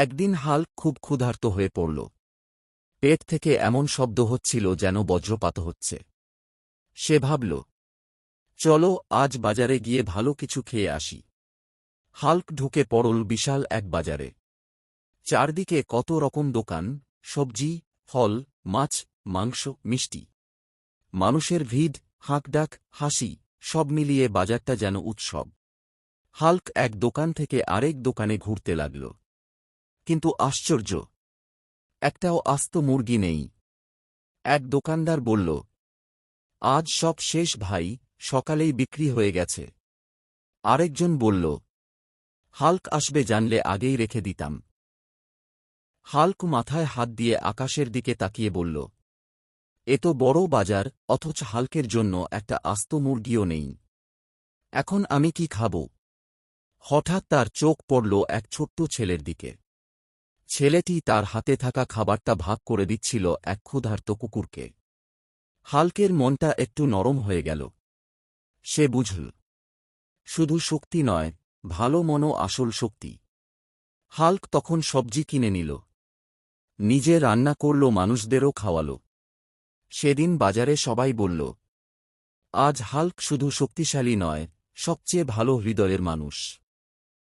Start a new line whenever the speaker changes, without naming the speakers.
একদিন হাল্ক খুব ক্ষুধার্ত হয়ে পড়ল। পেট থেকে এমন শব্দ হচ্ছিল যেন বজ্রপাত হচ্ছে। সে ভাবল, চলো আজ বাজারে গিয়ে ভালো কিছু খেয়ে আসি। হাল্ক ঢুকে পড়ল বিশাল এক বাজারে। চারদিকে কত রকম দোকান, সবজি, ফল, মাছ, মাংস, মিষ্টি। মানুষের ভিড়, হাঁকডাক, হাসি, সব মিলিয়ে বাজারটা যেন উৎসব। হাল্ক এক দোকান থেকে আরেক দোকানে ঘুরতে লাগল। কিন্তু আশ্চর্য, একটাও আস্ত মুরগি নেই। এক দোকানদার বলল, আজ সব শেষ ভাই, সকালেই বিক্রি হয়ে গেছে। আরেকজন বলল, হাল্ক আসবে জানলে আগেই রেখে দিতাম। হাল্ক মাথায় হাত দিয়ে আকাশের দিকে তাকিয়ে বলল, এত বড় বাজার, অথচ হাল্কের জন্য একটা আস্ত মুরগিও নেই। এখন আমি কি খাব? হঠাৎ তার চোখ পড়ল এক ছোট্ট ছেলের দিকে। ছেলেটি তার হাতে থাকা খাবারটা ভাগ করে দিচ্ছিল এক ক্ষুধার্ত কুকুরকে। হাল্কের মনটা একটু নরম হয়ে গেল। সে বুঝল, শুধু শক্তি নয়, ভালো মনও আসল শক্তি। হাল্ক তখন সবজি কিনে নিল, নিজে রান্না করল, মানুষদেরও খাওয়াল। সেদিন বাজারে সবাই বলল, আজ হাল্ক শুধু শক্তিশালী নয়, সবচেয়ে ভালো হৃদয়ের মানুষ।